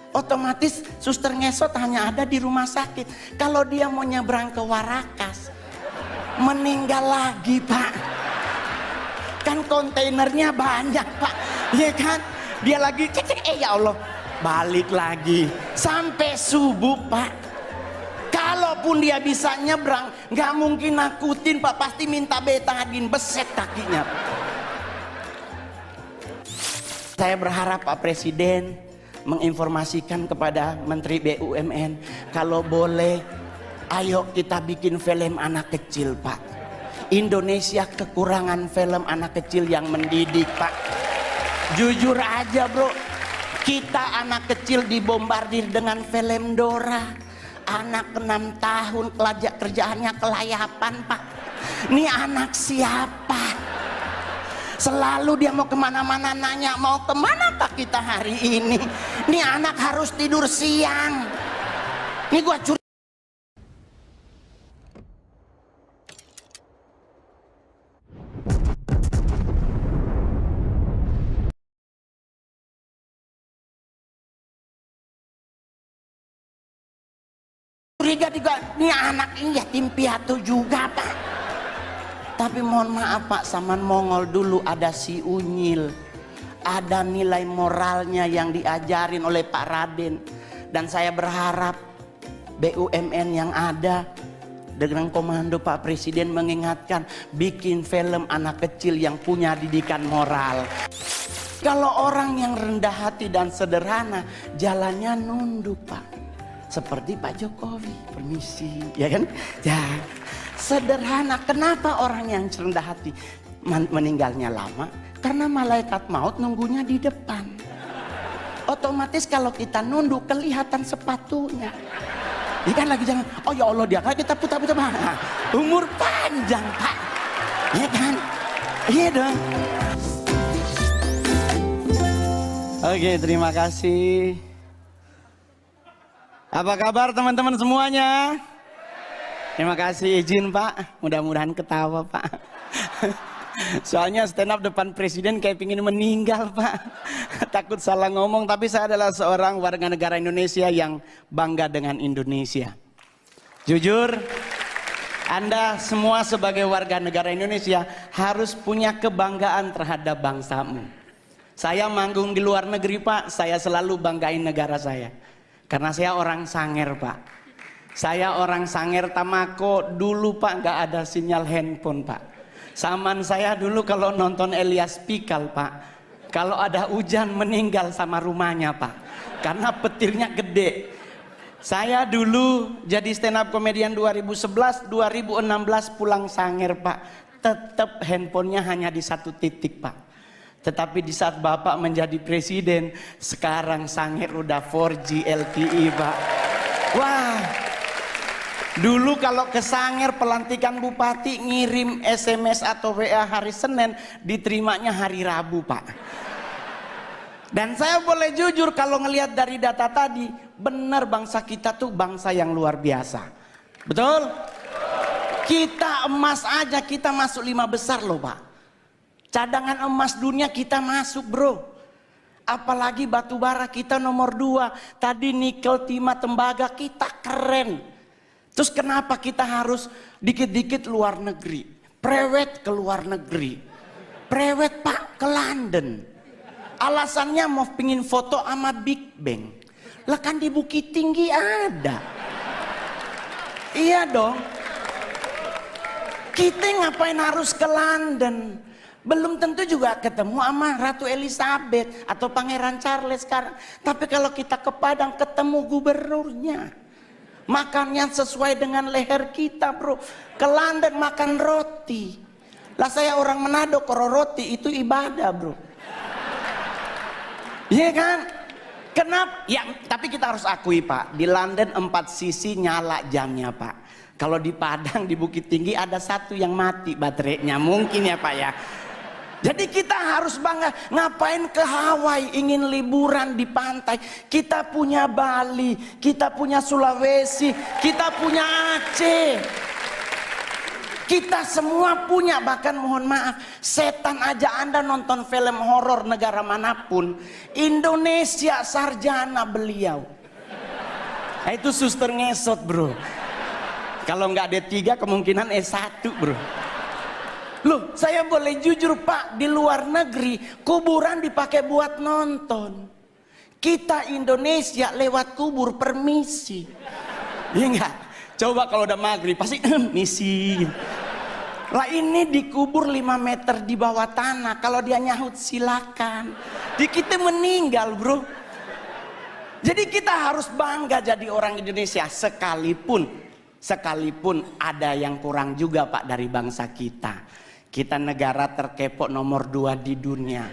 Otomatis suster ngesot hanya ada di rumah sakit. Kalau dia mau nyebrang ke Warakas, meninggal lagi Pak. Kan kontainernya banyak Pak, ya kan? Dia lagi cek, ya Allah, balik lagi sampai subuh Pak. Kalaupun dia bisa nyebrang, nggak mungkin nakutin Pak, pasti minta betadin, beset kakinya. Saya berharap Pak Presiden menginformasikan kepada Menteri BUMN, kalau boleh ayo kita bikin film anak kecil Pak. Indonesia kekurangan film anak kecil yang mendidik Pak. Jujur aja bro, kita anak kecil dibombardir dengan film Dora. Anak 6 tahun kerjaannya kelayapan Pak. Ini anak siapa? Selalu dia mau kemana-mana nanya, mau kemana Pak kita hari ini? Ini anak harus tidur siang. Ini gua curiga. Juga, ini anak ini yatim piatu juga Pak. Tapi mohon maaf Pak, zaman Mongol dulu ada si Unyil, ada nilai moralnya yang diajarin oleh Pak Raden. Dan saya berharap BUMN yang ada dengan komando Pak Presiden mengingatkan, bikin film anak kecil yang punya didikan moral. Kalau orang yang rendah hati dan sederhana, jalannya nunduk Pak. Seperti Pak Jokowi, permisi, ya kan? Ya, sederhana. Kenapa orang yang rendah hati meninggalnya lama? Karena malaikat maut nunggunya di depan. Otomatis kalau kita nunduk kelihatan sepatunya. Ini kan lagi jangan, oh ya Allah dia kan kita putar-putar. Nah, umur panjang Pak, ya kan? Iya dong. Oke, terima kasih. Apa kabar teman-teman semuanya? Terima kasih, izin Pak, mudah-mudahan ketawa Pak. Soalnya stand up depan presiden kayak pingin meninggal Pak. Takut salah ngomong, tapi saya adalah seorang warga negara Indonesia yang bangga dengan Indonesia. Jujur, Anda semua sebagai warga negara Indonesia harus punya kebanggaan terhadap bangsamu. Saya manggung di luar negeri Pak, saya selalu banggain negara saya. Karena saya orang Sanger Pak. Saya orang Sanger Tamako, dulu Pak nggak ada sinyal handphone Pak. Zaman saya dulu kalau nonton Elias Pikal Pak, kalau ada hujan meninggal sama rumahnya Pak. Karena petirnya gede. Saya dulu jadi stand up comedian 2011, 2016 pulang Sanger Pak. Tetap handphonenya hanya di satu titik Pak. Tetapi di saat Bapak menjadi presiden, sekarang Sanger udah 4G LTE Pak. Wah, dulu kalau ke Sanger pelantikan bupati ngirim SMS atau WA hari Senin, diterimanya hari Rabu Pak. Dan saya boleh jujur kalau ngelihat dari data tadi, benar bangsa kita tuh bangsa yang luar biasa. Betul? Kita emas aja kita masuk 5 besar loh Pak. Cadangan emas dunia kita masuk bro. Apalagi batu bara kita nomor 2. Tadi nikel, timah, tembaga kita keren. Terus kenapa kita harus dikit-dikit luar negeri? Prewed ke luar negeri. Prewed Pak ke London. Alasannya mau pingin foto sama Big Bang. Lah kan di Bukit Tinggi ada. Iya dong. Kita ngapain harus ke London? Belum tentu juga ketemu sama Ratu Elizabeth atau Pangeran Charles sekarang. Tapi kalau kita ke Padang ketemu gubernurnya. Makannya sesuai dengan leher kita bro. Ke London makan roti. Lah saya orang Manado, kalau roti itu ibadah bro. Iya kan? Kenapa? Ya tapi kita harus akui Pak. Di London 4 sisi nyala jamnya Pak. Kalau di Padang di Bukit Tinggi ada 1 yang mati baterainya. Mungkin ya Pak ya. Jadi kita harus bangga. Ngapain ke Hawaii ingin liburan di pantai? Kita punya Bali, kita punya Sulawesi, kita punya Aceh. Kita semua punya, bahkan mohon maaf, setan aja Anda nonton film horor negara manapun, Indonesia sarjana beliau. Nah, itu suster ngesot bro. Kalau nggak D3 kemungkinan S1 bro. Loh, saya boleh jujur Pak, di luar negeri kuburan dipakai buat nonton. Kita Indonesia lewat kubur permisi. Iya nggak? Coba kalau udah maghrib pasti misi. Lah ini dikubur 5 meter di bawah tanah. Kalau dia nyahut silakan. Di kita meninggal bro. Jadi kita harus bangga jadi orang Indonesia. Sekalipun ada yang kurang juga Pak dari bangsa kita. Kita negara terkepo nomor 2 di dunia.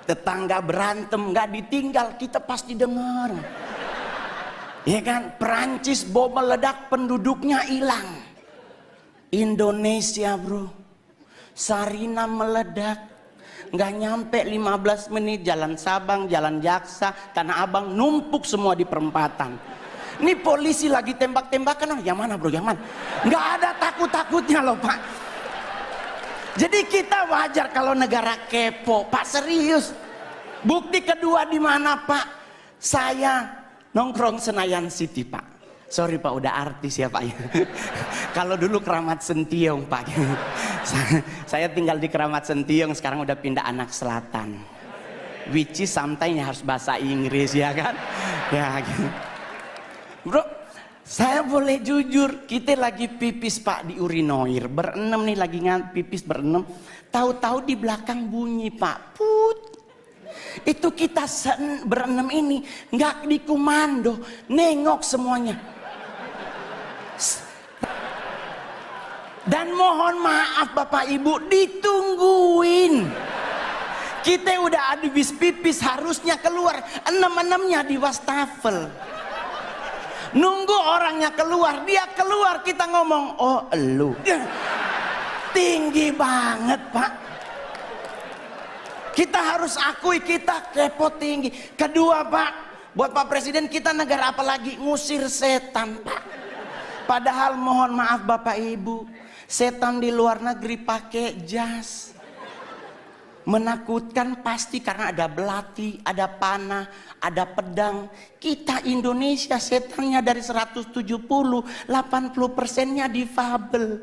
Tetangga berantem gak ditinggal, kita pasti dengar. Ya kan, Perancis bom meledak penduduknya hilang. Indonesia bro, Sarina meledak, nggak nyampe 15 menit jalan Sabang, jalan Jaksa, Tanah Abang numpuk semua di perempatan. Ini polisi lagi tembak-tembakan, oh yang mana bro, yang mana? Nggak ada takut-takutnya loh Pak. Jadi kita wajar kalau negara kepo, Pak, serius. Bukti kedua di mana Pak? Saya nongkrong Senayan City Pak. Sorry Pak, udah artis ya Pak ya. Kalau dulu Keramat Sentiong Pak. Saya tinggal di Keramat Sentiong, sekarang udah pindah Anak Selatan. Which is sometimes harus bahasa Inggris ya kan? Ya. Bro, saya boleh jujur, kita lagi pipis Pak di urinoir, berenam nih lagi pipis berenam. Tahu-tahu di belakang bunyi Pak, put. Itu kita berenam ini nggak dikomando, nengok semuanya. Dan mohon maaf Bapak Ibu, ditungguin. Kita udah habis pipis, harusnya keluar, enam-enamnya di wastafel. Nunggu orangnya keluar, dia keluar, kita ngomong, oh elu. Tinggi banget Pak. Kita harus akui kita kepo tinggi. Kedua Pak, buat Pak Presiden, kita negara apa lagi? Ngusir setan Pak. Padahal mohon maaf Bapak Ibu, setan di luar negeri pakai jas. Menakutkan pasti karena ada belati, ada panah, ada pedang. Kita Indonesia setannya dari 170, 80%-nya difabel.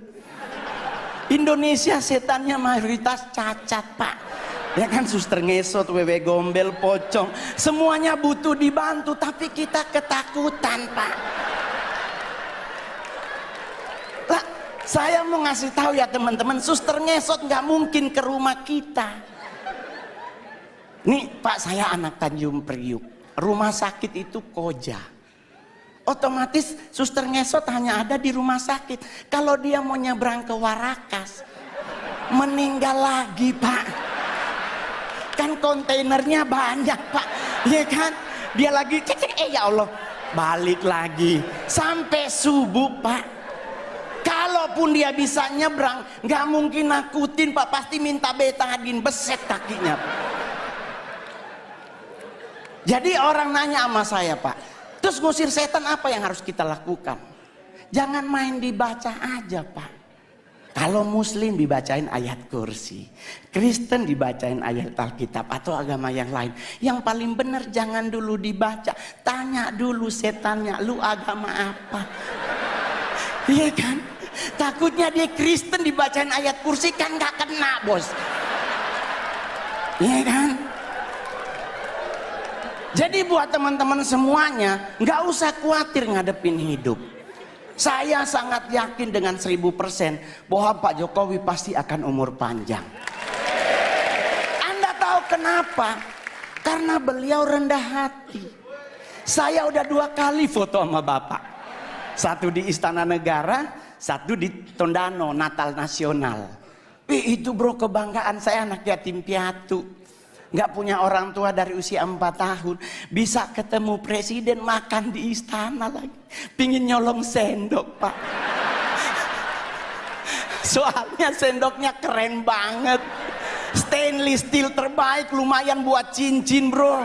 Indonesia setannya mayoritas cacat Pak. Ya kan, suster ngesot, wewe gombel, pocong, semuanya butuh dibantu, tapi kita ketakutan Pak. Lah, saya mau ngasih tahu ya teman-teman, suster ngesot nggak mungkin ke rumah kita. Nih Pak, saya anak Tanjung Priuk, rumah sakit itu Koja. Otomatis suster ngesot hanya ada di rumah sakit. Kalau dia mau nyebrang ke Warakas, meninggal lagi Pak. Kan kontainernya banyak Pak, ya kan? Dia lagi cek, ya Allah, balik lagi sampai subuh Pak. Kalaupun dia bisa nyebrang, nggak mungkin nakutin Pak, pasti minta betadin, beset kakinya Pak. Jadi orang nanya sama saya Pak, terus ngusir setan apa yang harus kita lakukan? Jangan main dibaca aja Pak. Kalau Muslim dibacain ayat kursi, Kristen dibacain ayat Alkitab atau agama yang lain. Yang paling benar jangan dulu dibaca, tanya dulu setannya, lu agama apa? Iya kan? Takutnya dia Kristen dibacain ayat kursi kan gak kena bos. Iya kan? Jadi buat teman-teman semuanya, gak usah khawatir ngadepin hidup. Saya sangat yakin dengan 1000% bahwa Pak Jokowi pasti akan umur panjang. Anda tahu kenapa? Karena beliau rendah hati. Saya udah 2 kali foto sama Bapak. Satu di Istana Negara, satu di Tondano, Natal Nasional. Itu bro, kebanggaan saya, anak yatim piatu. Nggak punya orang tua dari usia 4 tahun, bisa ketemu presiden, makan di istana lagi, pingin nyolong sendok Pak. Soalnya sendoknya keren banget, stainless steel terbaik, lumayan buat cincin bro.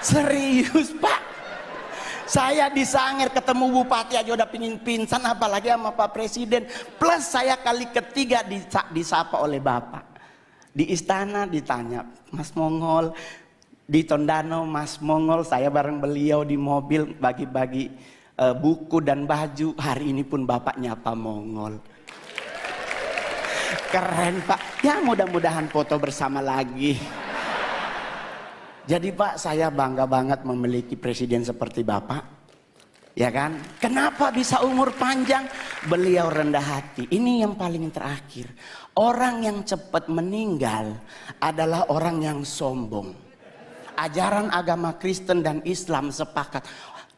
Serius Pak. Saya di Sangir ketemu bupati aja udah pingin pingsan, apalagi sama Pak Presiden. Plus saya kali ketiga disapa oleh Bapak. Di istana ditanya, Mas Mongol. Di Tondano Mas Mongol, saya bareng beliau di mobil bagi-bagi buku dan baju. Hari ini pun Bapak nyapa Mongol. Keren Pak. Ya mudah-mudahan foto bersama lagi. Jadi Pak, saya bangga banget memiliki presiden seperti Bapak. Ya kan? Kenapa bisa umur panjang? Beliau rendah hati. Ini yang paling terakhir. Orang yang cepat meninggal adalah orang yang sombong. Ajaran agama Kristen dan Islam sepakat.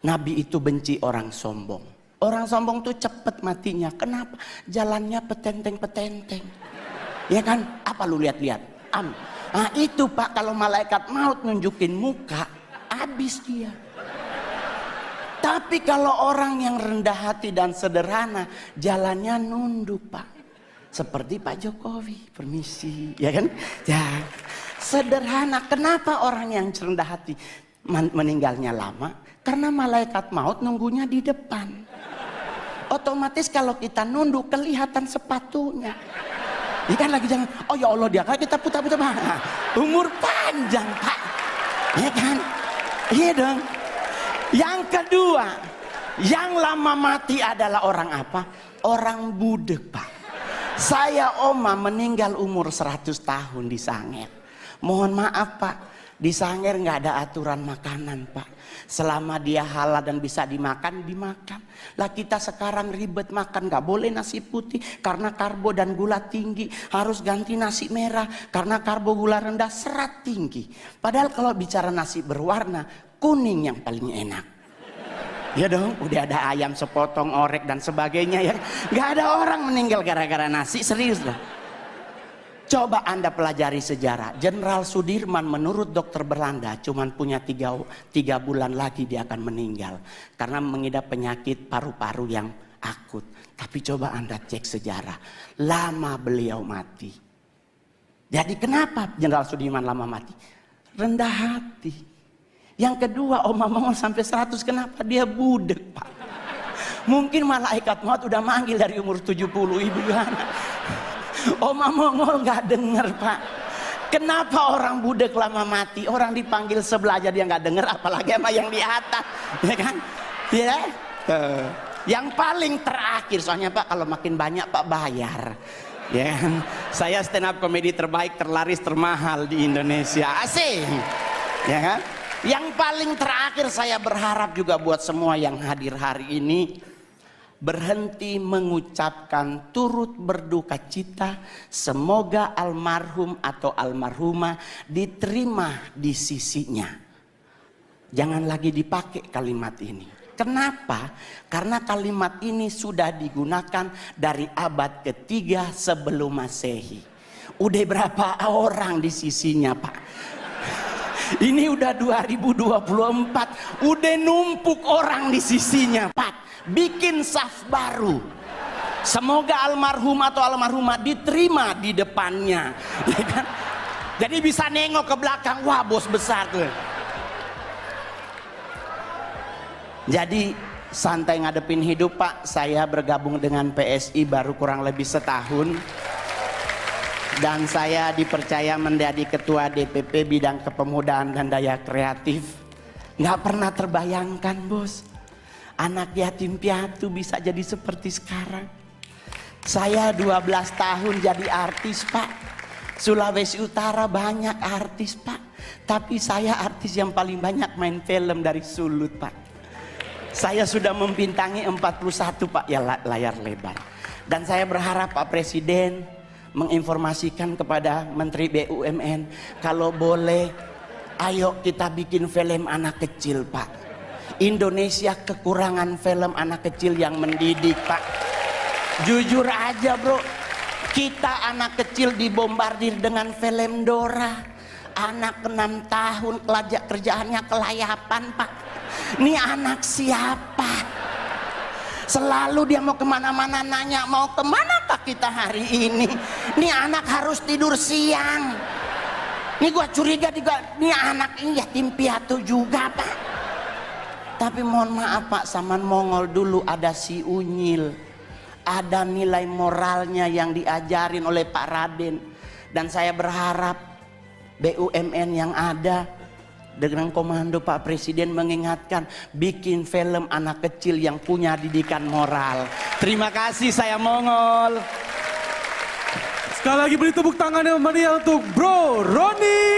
Nabi itu benci orang sombong. Orang sombong tuh cepat matinya. Kenapa? Jalannya petenteng-petenteng. Ya kan? Apa lu lihat-lihat? Nah itu Pak, kalau malaikat maut nunjukin muka, habis dia. Tapi kalau orang yang rendah hati dan sederhana, jalannya nunduk Pak. Seperti Pak Jokowi, permisi, ya kan? Ya, sederhana. Kenapa orang yang rendah hati meninggalnya lama? Karena malaikat maut nunggunya di depan. Otomatis kalau kita nunduk kelihatan sepatunya. Ini kan lagi jangan, oh ya Allah dia kan kita putar-putar. Nah, umur panjang Pak. Ya kan? Iya dong. Yang kedua, yang lama mati adalah orang apa? Orang budek Pak. Saya oma meninggal umur 100 tahun di Sangir. Mohon maaf Pak, di Sangir nggak ada aturan makanan Pak. Selama dia halal dan bisa dimakan, dimakan. Lah kita sekarang ribet makan, nggak boleh nasi putih karena karbo dan gula tinggi. Harus ganti nasi merah karena karbo gula rendah, serat tinggi. Padahal kalau bicara nasi berwarna, kuning yang paling enak. Ya dong, udah ada ayam sepotong, orek dan sebagainya ya. Nggak ada orang meninggal gara-gara nasi, serius lah. Coba Anda pelajari sejarah. Jenderal Sudirman menurut dokter Belanda cuman punya 3 bulan lagi dia akan meninggal. Karena mengidap penyakit paru-paru yang akut. Tapi coba Anda cek sejarah. Lama beliau mati. Jadi kenapa Jenderal Sudirman lama mati? Rendah hati. Yang kedua, Oma Mongol sampai 100, kenapa dia budek Pak? Mungkin malaikat maut udah manggil dari umur 70, ibu anak. Oma Mongol nggak dengar Pak. Kenapa orang budek lama mati? Orang dipanggil sebelah aja dia nggak dengar, apalagi sama yang di atas, ya kan? Ya. Yang paling terakhir, soalnya Pak kalau makin banyak Pak bayar. Ya kan? Saya stand up komedi terbaik, terlaris, termahal di Indonesia. Asik. Ya kan? Yang paling terakhir saya berharap juga buat semua yang hadir hari ini, berhenti mengucapkan turut berduka cita. Semoga almarhum atau almarhumah diterima di sisinya. Jangan lagi dipakai kalimat ini. Kenapa? Karena kalimat ini sudah digunakan dari abad ketiga sebelum Masehi. Udah berapa orang di sisinya Pak? Ini udah 2024, udah numpuk orang di sisinya Pak. Bikin saf baru. Semoga almarhum atau almarhumah diterima di depannya, ya kan? Jadi bisa nengok ke belakang, wah bos besar tuh. Jadi santai ngadepin hidup Pak. Saya bergabung dengan PSI baru kurang lebih setahun. Dan saya dipercaya menjadi ketua DPP bidang kepemudaan dan daya kreatif. Nggak pernah terbayangkan bos, anak yatim piatu bisa jadi seperti sekarang. Saya 12 tahun jadi artis Pak. Sulawesi Utara banyak artis Pak. Tapi saya artis yang paling banyak main film dari Sulut Pak. Saya sudah membintangi 41 Pak ya layar lebar. Dan saya berharap Pak Presiden menginformasikan kepada Menteri BUMN, kalau boleh ayo kita bikin film anak kecil Pak. Indonesia kekurangan film anak kecil yang mendidik Pak. Jujur aja bro, kita anak kecil dibombardir dengan film Dora. Anak 6 tahun kerjaannya kelayapan Pak. Ini anak siapa? Selalu dia mau kemana-mana nanya, mau kemanakah kita hari ini? Ini anak harus tidur siang. Ini gua curiga juga, ini anak ini yatim piatu juga Pak. Tapi mohon maaf Pak, zaman Mongol dulu ada si Unyil, ada nilai moralnya yang diajarin oleh Pak Raden. Dan saya berharap BUMN yang ada dengan komando Pak Presiden mengingatkan, bikin film anak kecil yang punya didikan moral. Terima kasih, saya Mongol. Sekali lagi beri tepuk tangan yang meriah untuk Bro Roni.